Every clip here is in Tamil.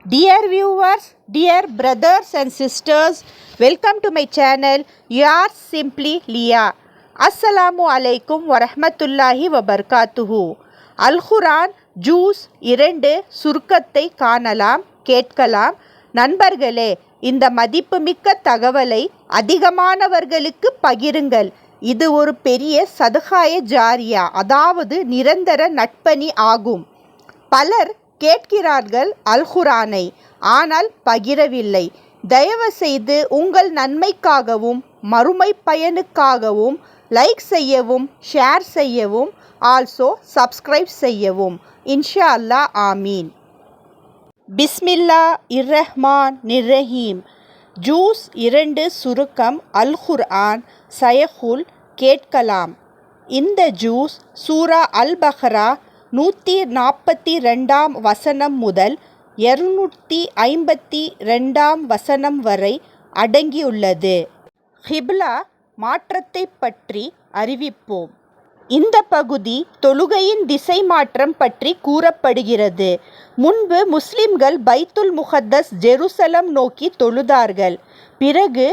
Dear viewers, dear brothers and sisters, welcome to my channel. Yours simply Leah. Assalamu alaikum wa rahmatullahi wa barakatuhu. Al-Quran juice 2 சுருக்கத்தை காணலாம், கேட்கலாம். நண்பர்களே, இந்த மதிப்புமிக்க தகவலை அதிகமானவர்களுக்கு பகிருங்கள். இது ஒரு பெரிய சதகாய ஜாரியா, அதாவது நிரந்தர நட்பணி ஆகும். பலர் கேட்கிறார்கள் அல்-குரானை, ஆனால் பகிரவில்லை. தயவு செய்து உங்கள் நன்மைக்காகவும் மறுமை பயனுக்காகவும் லைக் செய்யவும், ஷேர் செய்யவும், ஆல்சோ சப்ஸ்கிரைப் செய்யவும். இன்ஷா அல்லாஹ், ஆமீன். பிஸ்மில்லா இர்ரஹ்மான் நிர்ரஹீம். ஜூஸ் 2 சுருக்கம் அல்-குர்ஆன் சயகுல் கேட்கலாம். இந்த ஜூஸ் சூரா அல்-பக்ரா 142 வசனம் முதல் 252 வசனம் வரை அடங்கியுள்ளது. கிப்லா மாற்றத்தை பற்றி அறிவிப்போம். இந்த பகுதி தொழுகையின் திசை மாற்றம் பற்றி கூறப்படுகிறது. முன்பு முஸ்லிம்கள் பைத்துல் முகத்தஸ் ஜெருசலம் நோக்கி தொழுதார்கள். பிறகு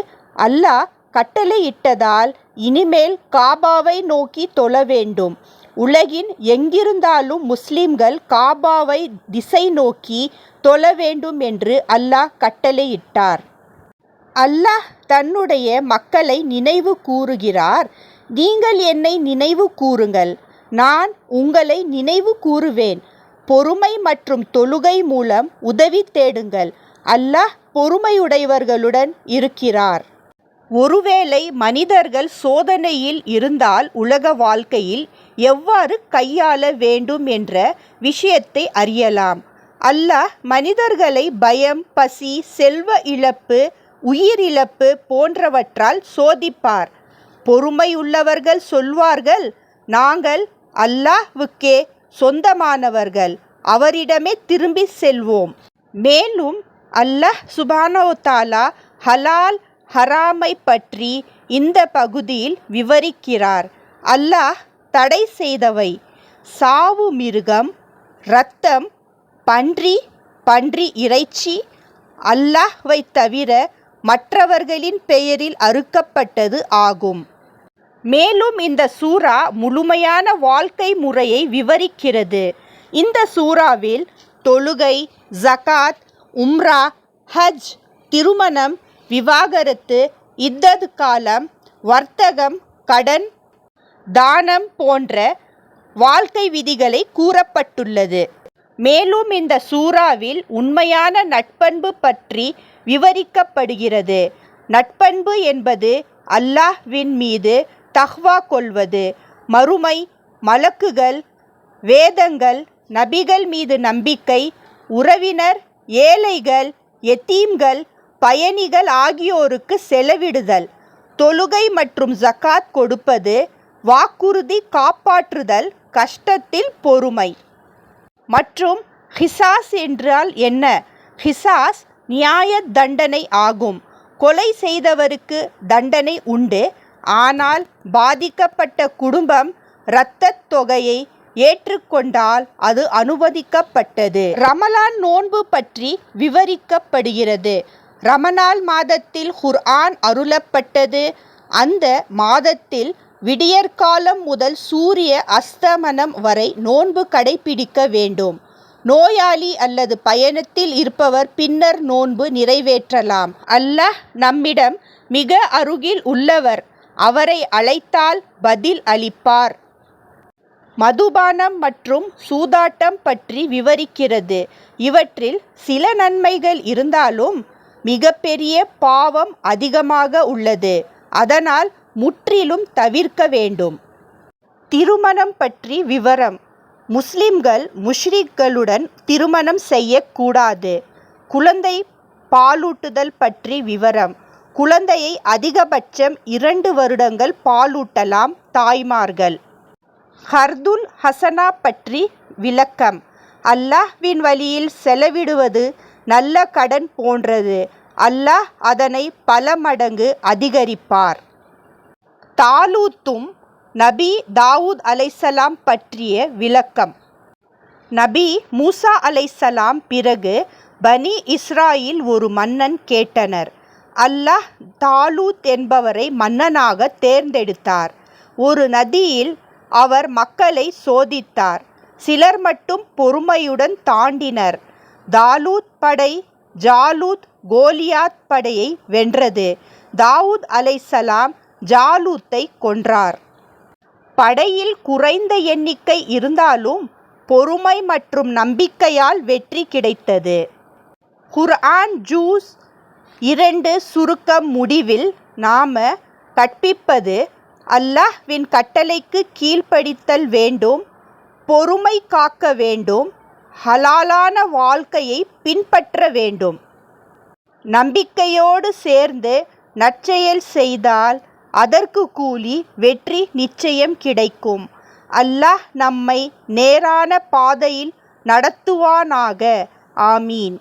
அல்லாஹ் கட்டளையிட்டதால் இனிமேல் காபாவை நோக்கி தொழ வேண்டும். உலகின் எங்கிருந்தாலும் முஸ்லிம்கள் காபாவை திசை நோக்கி தொழ வேண்டும் என்று அல்லாஹ் கட்டளையிட்டார். அல்லாஹ் தன்னுடைய மக்களை நினைவு கூறுகிறார். நீங்கள் என்னை நினைவு கூறுங்கள், நான் உங்களை நினைவு கூறுவேன். பொறுமை மற்றும் தொழுகை மூலம் உதவி தேடுங்கள். அல்லாஹ் பொறுமையுடையவர்களுடன் இருக்கிறார். ஒருவேளை மனிதர்கள் சோதனையில் இருந்தால் உலக வாழ்க்கையில் எவ்வாறு கையாள வேண்டும் என்ற விஷயத்தை அறியலாம். அல்லாஹ் மனிதர்களை பயம், பசி, செல்வ இழப்பு, உயிரிழப்பு போன்றவற்றால் சோதிப்பார். பொறுமையுள்ளவர்கள் சொல்வார்கள், நாங்கள் அல்லாஹ்வுக்கே சொந்தமானவர்கள், அவரிடமே திரும்பி செல்வோம். மேலும் அல்லாஹ் சுப்ஹானஹு வ தஆலா ஹலால் ஹராமை பற்றி இந்த பகுதியில் விவரிக்கிறார். அல்லாஹ் தடை செய்தவை சாவு மிருகம், இரத்தம், பன்றி இறைச்சி, அல்லாஹ்வை தவிர மற்றவர்களின் பெயரில் அறுக்கப்பட்டது ஆகும். மேலும் இந்த சூரா முழுமையான வாழ்க்கை முறையை விவரிக்கிறது. இந்த சூறாவில் தொழுகை, ஜகாத், உம்ரா, ஹஜ், திருமணம், விவாகரத்து, இத்தத் காலம், வர்த்தகம், கடன், தானம் போன்ற வாழ்க்கை விதிகளை கூறப்பட்டுள்ளது. மேலும் இந்த சூறாவில் உண்மையான நட்பண்பு பற்றி விவரிக்கப்படுகிறது. நட்பண்பு என்பது அல்லாஹ்வின் மீது தக்வா கொள்வது, மறுமை, மலக்குகள், வேதங்கள், நபிகள் மீது நம்பிக்கை, உறவினர், ஏழைகள், யத்தீம்கள், பயணிகள் ஆகியோருக்கு செலவிடுதல், தொழுகை மற்றும் ஜகாத் கொடுப்பது, வாக்குறுதி காப்பாற்றுதல், கஷ்டத்தில் பொறுமை. மற்றும் ஹிசாஸ் என்றால் என்ன? ஹிசாஸ் நியாய தண்டனை ஆகும். கொலை செய்தவருக்கு தண்டனை உண்டு, ஆனால் பாதிக்கப்பட்ட குடும்பம் இரத்தத் தொகையை ஏற்றுக்கொண்டால் அது அனுமதிக்கப்பட்டது. ரமலான் நோன்பு பற்றி விவரிக்கப்படுகிறது. ரமலான் மாதத்தில் குர்ஆன் அருளப்பட்டது. அந்த மாதத்தில் விடியற்காலம் முதல் சூரிய அஸ்தமனம் வரை நோன்பு கடைபிடிக்க வேண்டும். நோயாளி அல்லது பயணத்தில் இருப்பவர் பின்னர் நோன்பு நிறைவேற்றலாம். அல்லாஹ் நம்மிடம் மிக அருகில் உள்ளவர், அவரை அழைத்தால் பதில் அளிப்பார். மதுபானம் மற்றும் சூதாட்டம் பற்றி விவரிக்கிறது. இவற்றில் சில நன்மைகள் இருந்தாலும் மிகப்பெரிய பாவம் அதிகமாக உள்ளது. அதனால் முற்றிலும் தவிர்க்க வேண்டும். திருமணம் பற்றி விவரம். முஸ்லிம்கள் முஷ்ரிக்களுடன் திருமணம் செய்யக்கூடாது. குழந்தை பாலூட்டுதல் பற்றி விவரம். குழந்தையை அதிகபட்சம் 2 வருடங்கள் பாலூட்டலாம் தாய்மார்கள். ஹர்துல் ஹசனா பற்றி விளக்கம். அல்லாஹ்வின் வழியில் செலவிடுவது நல்ல கடன் போன்றது. அல்லாஹ் அதனை பல மடங்கு அதிகரிப்பார். தாலூத்தும் நபி தாவூத் அலைசலாம் பற்றிய விளக்கம். நபி மூசா அலைசலாம் பிறகு பனி இஸ்ராயில் ஒரு மன்னன் கேட்டனர். அல்லாஹ் தாலூத் என்பவரை மன்னனாக தேர்ந்தெடுத்தார். ஒரு நதியில் அவர் மக்களை சோதித்தார். சிலர் மட்டும் பொறுமையுடன் தாண்டினர். தாலூத் படை ஜாலூத் கோலியாத் படையை வென்றது. தாவூத் அலைசலாம் ஜாலூத்தை கொன்றார். படையில் குறைந்த எண்ணிக்கை இருந்தாலும் பொறுமை மற்றும் நம்பிக்கையால் வெற்றி கிடைத்தது. குர்ஆன் ஜூஸ் 2 சுருக்கம் முடிவில் நாம கற்பிப்பது அல்லாஹ்வின் கட்டளைக்கு கீழ்ப்படித்தல் வேண்டும், பொறுமை காக்க வேண்டும், ஹலாலான வாழ்க்கையை பின்பற்ற வேண்டும். நம்பிக்கையோடு சேர்ந்து நற்செயல் செய்தால் அதற்கு கூலி வெற்றி நிச்சயம் கிடைக்கும். அல்லாஹ் நம்மை நேரான பாதையில் நடத்துவானாக. ஆமீன்.